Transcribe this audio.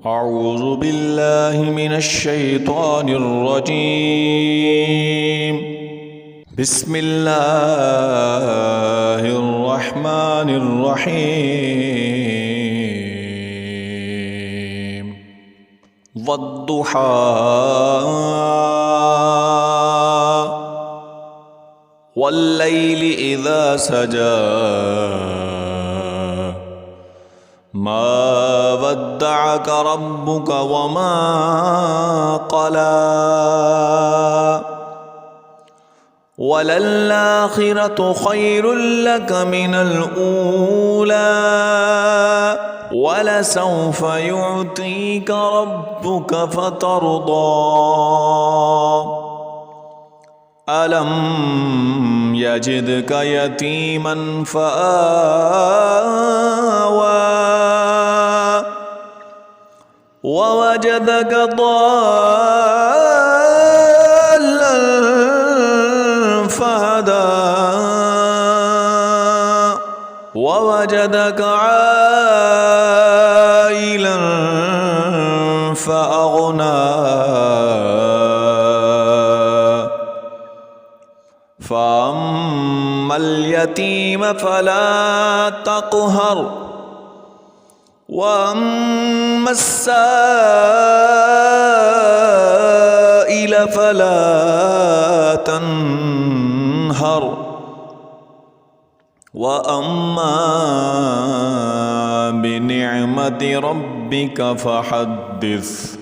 أعوذ بالله من الشيطان الرجيم بسم الله الرحمن الرحيم والضحى والليل إذا سجى ما ودعك ربك وما قلى وللآخرة خير لك من الأولى ولسوف يعطيك ربك فترضى ألم يجدك يتيما فآوى ووجدك ضالا فهدى ووجدك عائلا فأغنى فأما اليتيم فلا تقهر وأما السائل فلا تنهر وأما بنعمة ربك فحدث